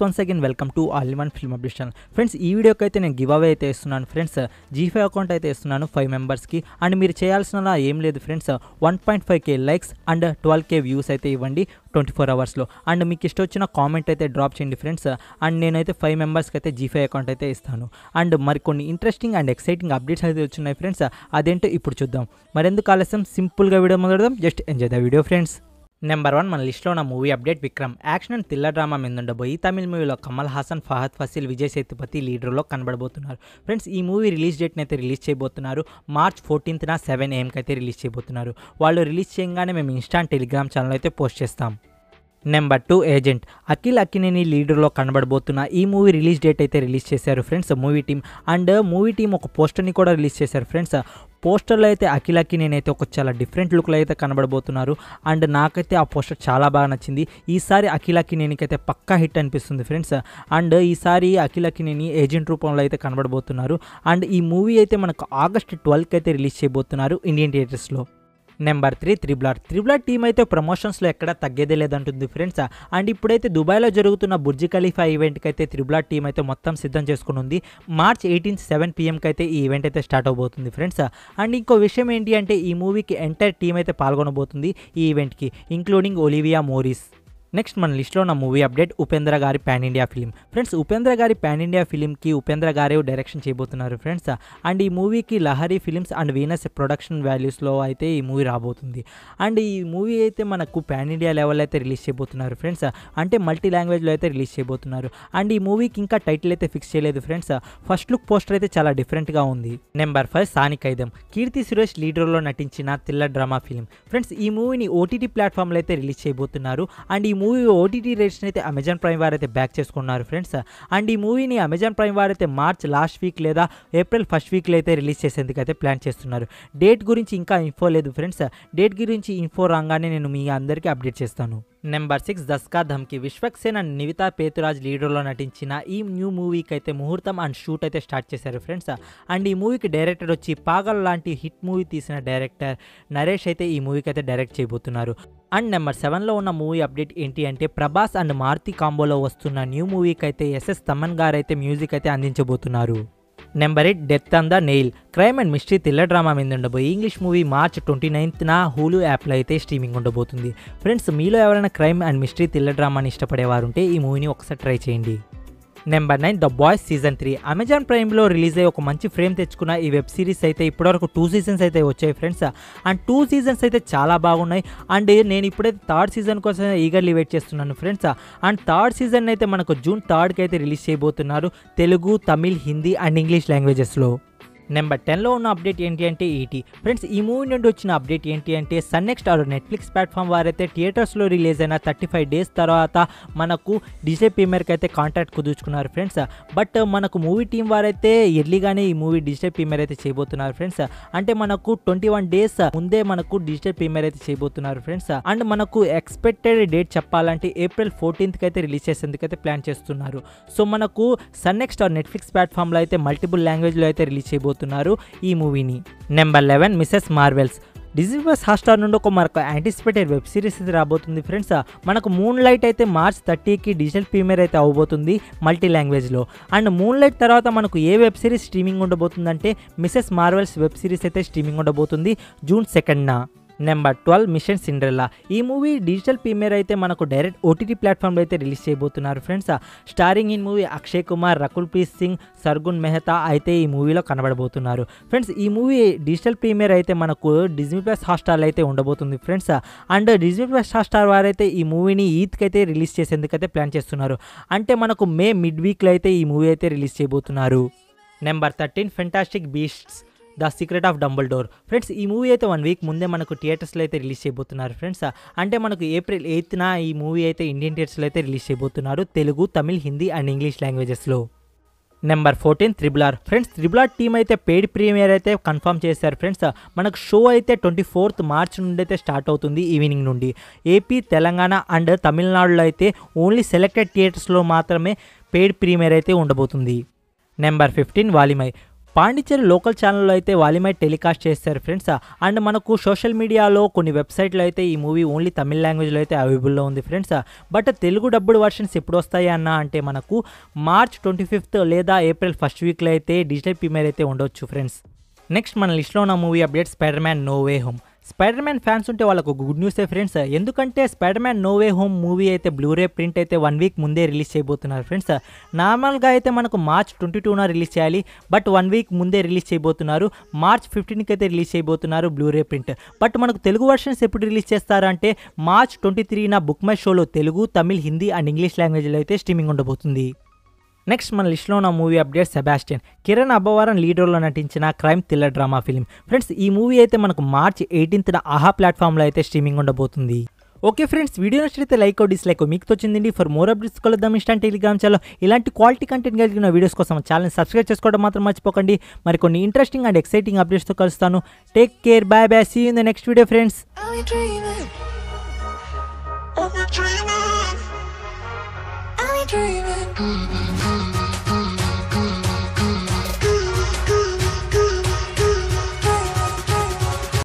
Once again welcome to all in one film update channel. Friends, ఈ వీడియోకి అయితే నేను గివ్ అవే అయితే ఇస్తున్నాను ఫ్రెండ్స్. G5 అకౌంట్ అయితే ఇస్తున్నాను 5 మెంబర్స్కి. అండ్ మీరు చేయాల్సిన ఏం లేదు friends, 1.5K likes and 12K views అయితే ఇవ్వండి 24 అవర్స్లో. అండ్ మీకు ఇష్టం వచ్చిన కామెంట్ అయితే డ్రాప్ చేయండి ఫ్రెండ్స్. అండ్ నేనైతే 5 మెంబర్స్కి అయితే G5 అకౌంట్ అయితే ఇస్తాను. అండ్ మరికొన్ని ఇంట్రెస్టింగ్ అండ్ ఎక్సైటింగ్ అప్డేట్స్ అయితే వచ్చినాయి ఫ్రెండ్స్. అదేంటో ఇప్పుడు చూద్దాం. మరెందుకు ఆలస్యం, సింపుల్గా వీడియో మొదలుదాం. Just enjoy the video friends. Number 1 మన లిస్ట్లో ఉన్న movie update Vikram. Action and thriller drama మీద ఉండబోయి తమిళ మూవీలో కమల్ హాసన్, ఫహద్ ఫాసిల్, విజయ్ సేతుపతి లీడర్లో కనబడబోతున్నారు ఫ్రెండ్స్. ఈ మూవీ రిలీజ్ డేట్ని అయితే రిలీజ్ చేయబోతున్నారు. మార్చ్ 14న 7 AM అయితే రిలీజ్ చేయబోతున్నారు. వాళ్ళు రిలీజ్ చేయగానే మేము ఇన్స్టా టెలిగ్రామ్ ఛానల్ అయితే పోస్ట్ చేస్తాం. Number 2 agent. అఖిల్ అక్కినేని లీడర్లో కనబడబోతున్న ఈ మూవీ రిలీజ్ డేట్ అయితే రిలీజ్ చేశారు friends movie team. And movie team ఒక పోస్టర్ని కూడా రిలీజ్ చేశారు ఫ్రెండ్స్. పోస్టర్లో అయితే అఖిల్ అక్కినేని అయితే ఒక చాలా డిఫరెంట్ లుక్లో అయితే కనబడబోతున్నారు. అండ్ నాకైతే ఆ పోస్టర్ చాలా బాగా నచ్చింది. ఈసారి అఖిల్ అక్కినేనికి అయితే పక్కా హిట్ అనిపిస్తుంది ఫ్రెండ్స్. అండ్ ఈసారి అఖిల్ అక్కినేని ఏజెంట్ రూపంలో అయితే కనబడబోతున్నారు. అండ్ ఈ మూవీ అయితే మనకు ఆగస్ట్ 12కి అయితే రిలీజ్ చేయబోతున్నారు ఇండియన్ థియేటర్స్లో. నెంబర్ 3 త్రిబుల్ ఆర్ టీమ్ అయితే ప్రమోషన్స్లో ఎక్కడా తగ్గేదే లేదంటుంది ఫ్రెండ్స్. అండ్ ఇప్పుడైతే దుబాయ్లో జరుగుతున్న బుర్జ్ ఖలీఫా ఈవెంట్కి అయితే త్రిబుల్ ఆర్ టీమ్ అయితే మొత్తం సిద్ధం చేసుకుని ఉంది. మార్చ్ 18 7 PMకి అయితే ఈ ఈవెంట్ అయితే స్టార్ట్ అవబోతుంది ఫ్రెండ్స్. అండ్ ఇంకో విషయం ఏంటి అంటే ఈ మూవీకి ఎంటైర్ టీమ్ అయితే పాల్గొనబోతుంది ఈ ఈవెంట్కి, ఇంక్లూడింగ్ ఒలివియా మోరిస్. నెక్స్ట్ మన లిస్ట్లో ఉన్న మూవీ అప్డేట్ ఉపేంద్ర గారి pan India film friends. Upendra గారి పాన్ ఇండియా ఫిలింకి ఉపేంద్ర గారే డైరెక్షన్ చేయబోతున్నారు ఫ్రెండ్స్. అండ్ ఈ మూవీకి Lahari Films and Venus production వాల్యూస్లో అయితే ఈ మూవీ రాబోతుంది. అండ్ ఈ మూవీ అయితే మనకు పాన్ ఇండియా లెవెల్ అయితే రిలీజ్ చేయబోతున్నారు ఫ్రెండ్స్. అంటే మల్టీ లాంగ్వేజ్లో అయితే రిలీజ్ చేయబోతున్నారు. అండ్ ఈ మూవీకి ఇంకా టైటిల్ అయితే ఫిక్స్ చేయలేదు ఫ్రెండ్స్. ఫస్ట్ లుక్ పోస్టర్ అయితే చాలా డిఫరెంట్గా ఉంది. నెంబర్ 5 సానికైదం. కీర్తి సురేష్ లీడర్లో నటించిన థ్రిల్లర్ డ్రామా ఫిలిం ఫ్రెండ్స్. ఈ మూవీని OTT ప్లాట్ఫామ్లో అయితే రిలీజ్ చేయబోతున్నారు. అండ్ ఈ మూవీ OTT రేట్స్ని అయితే అమెజాన్ ప్రైమ్ వారు అయితే బ్యాక్ చేసుకున్నారు ఫ్రెండ్స్. అండ్ ఈ మూవీని అమెజాన్ ప్రైమ్ వారు అయితే మార్చ్ లాస్ట్ వీక్ లేదా ఏప్రిల్ ఫస్ట్ వీక్లో అయితే రిలీజ్ చేసేందుకు అయితే ప్లాన్ చేస్తున్నారు. డేట్ గురించి ఇంకా ఇన్ఫో లేదు ఫ్రెండ్స్. డేట్ గురించి ఇన్ఫో రాగానే నేను మీ అందరికీ అప్డేట్ చేస్తాను. నెంబర్ 6 దస్కా ధమ్కి. విశ్వక్సేన్ అండ్ నివితా పేతురాజ్ లీడర్లో నటించిన ఈ న్యూ మూవీకి అయితే ముహూర్తం అండ్ షూట్ అయితే స్టార్ట్ చేశారు ఫ్రెండ్స్. అండ్ ఈ మూవీకి డైరెక్టర్ వచ్చి పాగల్ లాంటి హిట్ మూవీ తీసిన డైరెక్టర్ నరేష్ అయితే ఈ మూవీకి అయితే డైరెక్ట్ చేయబోతున్నారు. అండ్ నెంబర్ 7లో ఉన్న మూవీ అప్డేట్ ఏంటి అంటే ప్రభాస్ అండ్ మారుతి కాంబోలో వస్తున్న న్యూ మూవీకి అయితే SS తమన్ గారు అయితే మ్యూజిక్ అయితే అందించబోతున్నారు. Number 8 death on the Nile. Crime and mystery thriller drama మీద ఉండబోయి ఇంగ్లీష్ మూవీ మార్చ్ 29న హూలు యాప్లో అయితే స్ట్రీమింగ్ ఉండబోతుంది ఫ్రెండ్స్. మీలో ఎవరైనా క్రైమ్ అండ్ మిస్టరీ థ్రిల్లర్ డ్రామాని ఇష్టపడేవారు ఉంటే ఈ మూవీని ఒకసారి ట్రై చేయండి. Number 9 the boys season 3. Amazon ప్రైమ్లో రిలీజ్ అయ్యి ఒక మంచి ఫ్రేమ్ తెచ్చుకున్న ఈ వెబ్ సిరీస్ అయితే ఇప్పటివరకు 2 సీజన్స్ అయితే వచ్చాయి ఫ్రెండ్స్. అండ్ 2 సీజన్స్ అయితే చాలా బాగున్నాయి. అండ్ నేను ఇప్పుడైతే 3rd సీజన్ కోసం ఈగర్లీ వెయిట్ చేస్తున్నాను ఫ్రెండ్స్. అండ్ 3rd సీజన్ అయితే మనకు జూన్ 3కి అయితే రిలీజ్ చేయబోతున్నారు తెలుగు, తమిళ్, హిందీ అండ్ ఇంగ్లీష్ లాంగ్వేజెస్లో. నెంబర్ 10లో ఉన్న అప్డేట్ ఏంటి అంటే ఈటీ ఫ్రెండ్స్. ఈ మూవీ నుండి వచ్చిన అప్డేట్ ఏంటి అంటే సన్నెక్స్ట్ ఆర్ నెట్ఫ్లిక్స్ ప్లాట్ఫామ్ వారైతే థియేటర్స్లో రిలీజ్ అయిన 35 డేస్ తర్వాత మనకు డిజే ప్రీమియర్కి అయితే కాంట్రాక్ట్ కుదుర్చుకున్నారు ఫ్రెండ్స్. బట్ మనకు మూవీ టీం వారైతే ఎర్లీగానే ఈ మూవీ డిజిటల్ ప్రీమియర్ అయితే చేయబోతున్నారు ఫ్రెండ్స్. అంటే మనకు 21 డేస్ ముందే మనకు డిజిటల్ ప్రీమియర్ అయితే చేయబోతున్నారు ఫ్రెండ్స్. అండ్ మనకు ఎక్స్పెక్టెడ్ డేట్ చెప్పాలంటే ఏప్రిల్ 14కి అయితే రిలీజ్ చేసేందుకు అయితే ప్లాన్ చేస్తున్నారు. సో మనకు సన్నెక్స్ట్ ఆర్ నెట్ఫ్లిక్స్ ప్లాట్ఫామ్లో అయితే మల్టిపుల్ లాంగ్వేజ్లో అయితే రిలీజ్ చేయబోతున్నారు ఈ మూవీని. Number 11 Mrs Marvel's. Disney plus Hotstar నుండి ఒక మరొక యాంటిసిపేటెడ్ వెబ్ సిరీస్ అయితే రాబోతుంది ఫ్రెండ్స్. మనకు మూన్ లైట్ అయితే మార్చ్ 30కి డిజిటల్ ప్రీమియర్ అయితే అవబోతుంది మల్టీ లాంగ్వేజ్లో. అండ్ మూన్ లైట్ తర్వాత మనకు ఏ వెబ్ సిరీస్ స్ట్రీమింగ్ ఉండబోతుందంటే మిసెస్ మార్వెల్స్ వెబ్ సిరీస్ అయితే స్ట్రీమింగ్ ఉండబోతుంది జూన్ 2న. Number 12 mission Cinderella. ఈ మూవీ డిజిటల్ ప్రీమియర్ అయితే మనకు డైరెక్ట్ OTT ప్లాట్ఫామ్లో అయితే రిలీజ్ చేయబోతున్నారు friends. Starring in movie Akshay Kumar, Rakul Preet Singh, Sargun Mehta అయితే ఈ మూవీలో కనబడబోతున్నారు ఫ్రెండ్స్. ఈ మూవీ డిజిటల్ ప్రీమియర్ అయితే మనకు డిజ్నీ ప్లస్ హాట్స్టార్ అయితే ఉండబోతుంది friends. And Disney plus Hotstar వారైతే ఈ మూవీని ఈద్కి అయితే రిలీజ్ చేసేందుకు అయితే ప్లాన్ చేస్తున్నారు. అంటే మనకు మే మిడ్ వీక్లో అయితే ఈ మూవీ అయితే రిలీజ్ చేయబోతున్నారు. Number 13 fantastic beasts the secret of Dumbledore friends. ఈ మూవీ అయితే 1 వీక్ ముందే మనకు థియేటర్స్లో అయితే రిలీజ్ చేయబోతున్నారు ఫ్రెండ్స్. అంటే మనకు ఏప్రిల్ 8న ఈ మూవీ అయితే ఇండియన్ థియేటర్స్లో అయితే రిలీజ్ చేయబోతున్నారు తెలుగు, తమిళ్, హిందీ అండ్ ఇంగ్లీష్ లాంగ్వేజెస్లో. Number 14 triple R friends. Triple R team అయితే పెయిడ్ ప్రీమియర్ అయితే కన్ఫర్మ్ చేశారు ఫ్రెండ్స్. మనకు షో అయితే 24th మార్చ్ నుండి అయితే స్టార్ట్ అవుతుంది ఈవినింగ్ నుండి. ఏపీ, తెలంగాణ అండ్ తమిళనాడులో అయితే ఓన్లీ సెలెక్టెడ్ థియేటర్స్లో మాత్రమే పెయిడ్ ప్రీమియర్ అయితే ఉండబోతుంది. నెంబర్ 15 వాలిమై. పాండిచ్చేరి లోకల్ ఛానల్లో అయితే వాలిమైట్ టెలికాస్ట్ చేస్తారు ఫ్రెండ్స్. అండ్ మనకు సోషల్ మీడియాలో కొన్ని వెబ్సైట్లో అయితే ఈ మూవీ ఓన్లీ తమిళ లాంగ్వేజ్లో అయితే అవైలబుల్లో ఉంది friends. But Telugu dubbed versions ఎప్పుడు వస్తాయి అన్న అంటే మనకు మార్చ్ 25th లేదా ఏప్రిల్ 1st వీక్లో అయితే డిజిటల్ ప్రీమియర్ అయితే ఉండొచ్చు ఫ్రెండ్స్. నెక్స్ట్ మన లిస్ట్లో ఉన్న movie update Spider Man No Way Home. Spider Man fans ఉంటే వాళ్ళకు గుడ్ న్యూసే ఫ్రెండ్స్. ఎందుకంటే Spider Man No Way Home movie అయితే బ్లూరే ప్రింట్ అయితే 1 వీక్ ముందే రిలీజ్ చేయబోతున్నారు ఫ్రెండ్స్. నార్మల్గా అయితే మనకు మార్చ్ 22న రిలీజ్ చేయాలి, బట్ 1 వీక్ ముందే రిలీజ్ చేయబోతున్నారు. మార్చ్ 15కి అయితే రిలీజ్ చేయబోతున్నారు బ్లూరే ప్రింట్. బట్ మనకు తెలుగు వర్షన్స్ ఎప్పుడు రిలీజ్ చేస్తారంటే మార్చ్ 23న బుక్ మై షోలో తెలుగు, తమిళ్, హిందీ అండ్ ఇంగ్లీష్ లాంగ్వేజ్లో అయితే స్ట్రీమింగ్ ఉండబోతుంది. నెక్స్ట్ మన లిస్ట్లో ఉన్న movie update Sebastian. Kiran Abbavaram lead రోల్లో నటించిన crime thriller drama film friends. ఈ మూవీ అయితే మనకు మార్చ్ 18న ఆహా ప్లాట్ఫామ్లో అయితే స్ట్రీమింగ్ ఉండబోతుంది. ఓకే ఫ్రెండ్స్, వీడియో నచ్చితే లైక్ డిస్లైక్ మీకు తోచిందండి. ఫర్ మోర్ అప్డేట్స్ కలుద్దాం ఇన్స్టా టెలిగ్రామ్ ఛానల్. ఇలాంటి క్వాలిటీ కంటెంట్ కలిగిన వీడియోస్ కోసం ఛానల్ సబ్స్క్రైబ్ చేసుకోవడం మాత్రం మర్చిపోకండి. మరికొన్ని ఇంట్రెస్టింగ్ అండ్ ఎక్సైటింగ్ అప్డేట్స్తో కలుస్తాను. Take care, bye bye, see you in the next video friends. Dreaming.